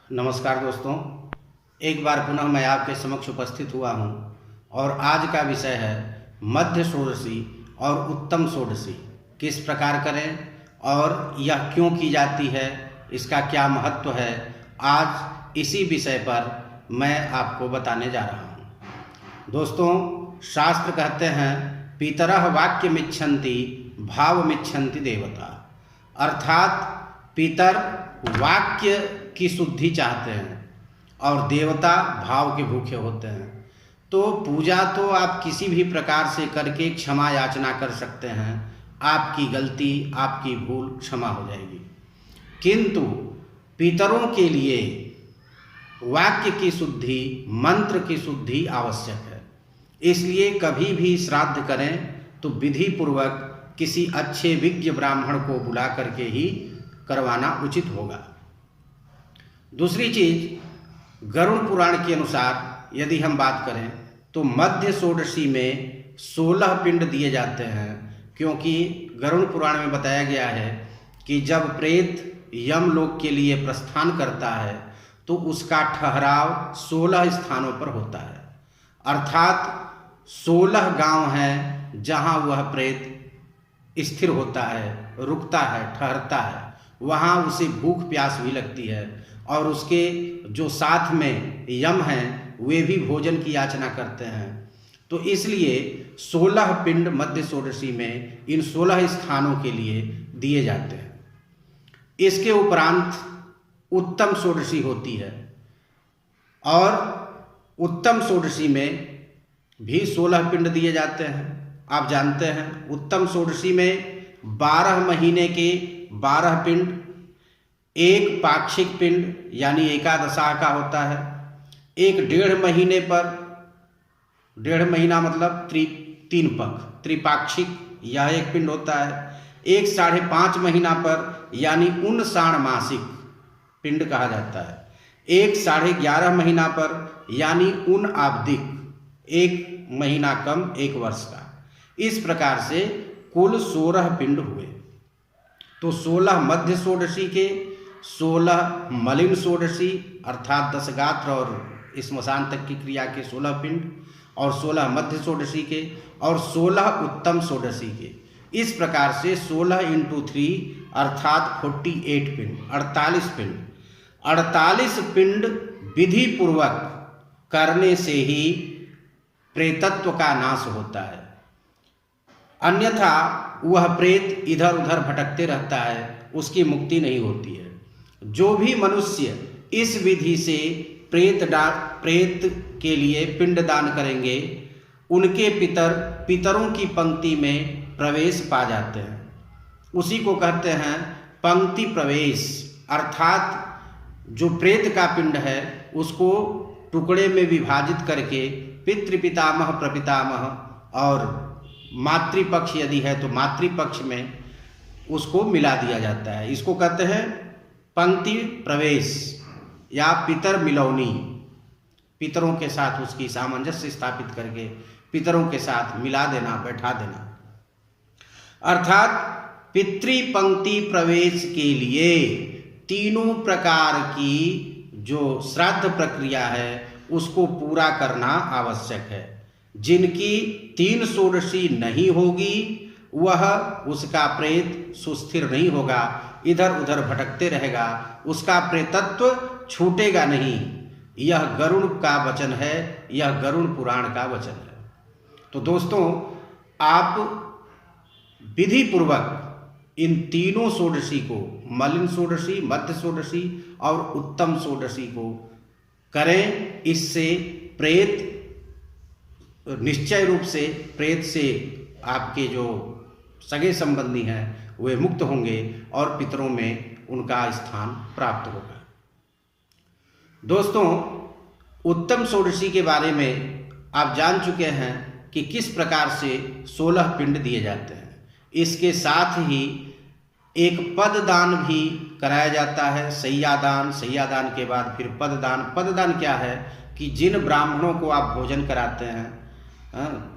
नमस्कार दोस्तों, एक बार पुनः मैं आपके समक्ष उपस्थित हुआ हूँ और आज का विषय है मध्य षोडशी और उत्तम षोडशी किस प्रकार करें और यह क्यों की जाती है, इसका क्या महत्व है। आज इसी विषय पर मैं आपको बताने जा रहा हूँ। दोस्तों, शास्त्र कहते हैं पितरः वाक्यमिच्छन्ति भावमिच्छन्ति देवता, अर्थात पितर वाक्य की शुद्धि चाहते हैं और देवता भाव के भूखे होते हैं। तो पूजा तो आप किसी भी प्रकार से करके क्षमा याचना कर सकते हैं, आपकी गलती आपकी भूल क्षमा हो जाएगी। किंतु पितरों के लिए वाक्य की शुद्धि, मंत्र की शुद्धि आवश्यक है। इसलिए कभी भी श्राद्ध करें तो विधि पूर्वक किसी अच्छे विज्ञ ब्राह्मण को बुला करके ही करवाना उचित होगा। दूसरी चीज, गरुड़ पुराण के अनुसार यदि हम बात करें तो मध्य षोडशी में 16 पिंड दिए जाते हैं, क्योंकि गरुड़ पुराण में बताया गया है कि जब प्रेत यमलोक के लिए प्रस्थान करता है तो उसका ठहराव 16 स्थानों पर होता है। अर्थात 16 गांव हैं जहां वह प्रेत स्थिर होता है, रुकता है, ठहरता है। वहाँ उसे भूख प्यास भी लगती है और उसके जो साथ में यम हैं वे भी भोजन की याचना करते हैं। तो इसलिए 16 पिंड मध्य षोडशी में इन 16 स्थानों के लिए दिए जाते हैं। इसके उपरांत उत्तम षोडशी होती है और उत्तम षोडशी में भी 16 पिंड दिए जाते हैं। आप जानते हैं उत्तम षोडशी में 12 महीने के 12 पिंड, एक पाक्षिक पिंड यानी एकादशा का होता है, एक 1.5 महीने पर, 1.5 महीना मतलब 3 पख त्रिपाक्षिक यह एक पिंड होता है, एक 5.5 महीना पर यानी 59 मासिक पिंड कहा जाता है, एक 11.5 महीना पर यानी 59 आवधिक, एक महीना कम 1 वर्ष का। इस प्रकार से कुल 16 पिंड हुए। तो 16 मध्य षोडशी के, 16 मलिन षोडशी अर्थात 10 गात्र और श्मशान तक की क्रिया के 16 पिंड, और 16 मध्य षोडशी के और 16 उत्तम षोडशी के। इस प्रकार से 16 × 3 अर्थात 48 पिंड, 48 पिंड। 48 पिंड विधि पूर्वक करने से ही प्रेतत्व का नाश होता है, अन्यथा वह प्रेत इधर उधर भटकते रहता है, उसकी मुक्ति नहीं होती है। जो भी मनुष्य इस विधि से प्रेत के लिए पिंड दान करेंगे उनके पितरों की पंक्ति में प्रवेश पा जाते हैं। उसी को कहते हैं पंक्ति प्रवेश, अर्थात जो प्रेत का पिंड है उसको टुकड़े में विभाजित करके पितृपितामह प्रपितामह और मातृपक्ष यदि है तो मातृपक्ष में उसको मिला दिया जाता है। इसको कहते हैं पंक्ति प्रवेश या पितर मिलौनी। पितरों के साथ उसकी सामंजस्य स्थापित करके पितरों के साथ मिला देना, बैठा देना। अर्थात पितृपंक्ति प्रवेश के लिए तीनों प्रकार की जो श्राद्ध प्रक्रिया है उसको पूरा करना आवश्यक है। जिनकी 3 षोडशी नहीं होगी वह, उसका प्रेत सुस्थिर नहीं होगा, इधर उधर भटकते रहेगा, उसका प्रेतत्व छूटेगा नहीं। यह गरुड़ का वचन है, यह गरुड़ पुराण का वचन है। तो दोस्तों, आप विधि पूर्वक इन तीनों षोडशी को, मलिन षोडशी, मध्य षोडशी और उत्तम षोडशी को करें। इससे प्रेत निश्चय रूप से, प्रेत से आपके जो सगे संबंधी हैं वे मुक्त होंगे और पितरों में उनका स्थान प्राप्त होगा। दोस्तों, उत्तम षोडशी के बारे में आप जान चुके हैं कि किस प्रकार से 16 पिंड दिए जाते हैं। इसके साथ ही एक पददान भी कराया जाता है, सैयादान। सैयादान के बाद फिर पददान। पददान क्या है कि जिन ब्राह्मणों को आप भोजन कराते हैं,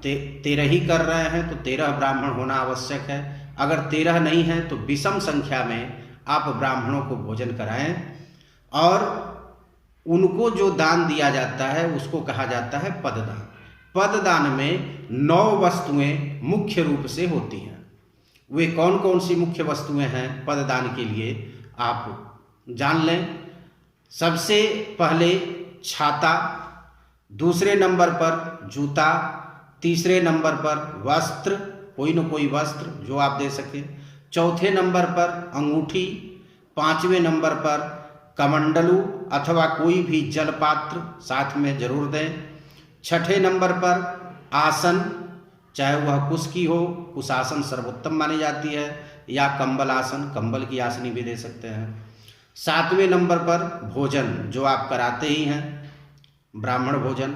13 ही कर रहे हैं तो 13 ब्राह्मण होना आवश्यक है। अगर 13 नहीं है तो विषम संख्या में आप ब्राह्मणों को भोजन कराएं और उनको जो दान दिया जाता है उसको कहा जाता है पददान। पददान में 9 वस्तुएं मुख्य रूप से होती हैं। वे कौन कौन सी मुख्य वस्तुएं हैं पददान के लिए आप जान लें। सबसे पहले छाता, दूसरे नंबर पर जूता, तीसरे नंबर पर वस्त्र, कोई न कोई वस्त्र जो आप दे सकें, चौथे नंबर पर अंगूठी, 5वें नंबर पर कमंडलू अथवा कोई भी जलपात्र साथ में जरूर दें, 6ठे नंबर पर आसन, चाहे वह कुश की हो, कुशासन सर्वोत्तम मानी जाती है, या कंबल आसन, कंबल की आसनी भी दे सकते हैं। 7वें नंबर पर भोजन जो आप कराते ही हैं, ब्राह्मण भोजन,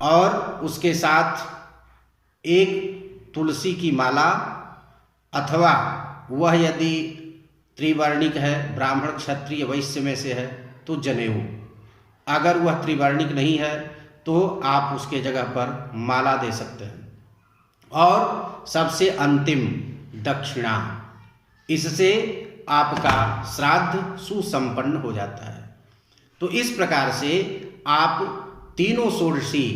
और उसके साथ एक तुलसी की माला, अथवा वह यदि त्रिवर्णिक है, ब्राह्मण क्षत्रिय वैश्य में से है तो जनेऊ, अगर वह त्रिवर्णिक नहीं है तो आप उसके जगह पर माला दे सकते हैं। और सबसे अंतिम दक्षिणा, इससे आपका श्राद्ध सुसंपन्न हो जाता है। तो इस प्रकार से आप तीनों षोडशी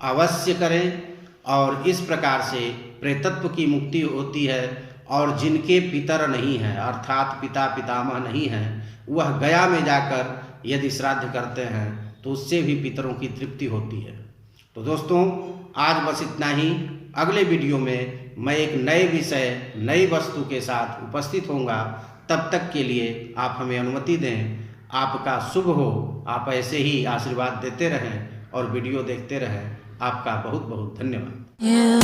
अवश्य करें, और इस प्रकार से प्रेतत्व की मुक्ति होती है। और जिनके पितर नहीं हैं, अर्थात पिता पितामह नहीं हैं, वह गया में जाकर यदि श्राद्ध करते हैं तो उससे भी पितरों की तृप्ति होती है। तो दोस्तों, आज बस इतना ही। अगले वीडियो में मैं एक नए विषय, नई वस्तु के साथ उपस्थित होऊंगा। तब तक के लिए आप हमें अनुमति दें। आपका शुभ हो, आप ऐसे ही आशीर्वाद देते रहें और वीडियो देखते रहें। आपका बहुत बहुत धन्यवाद।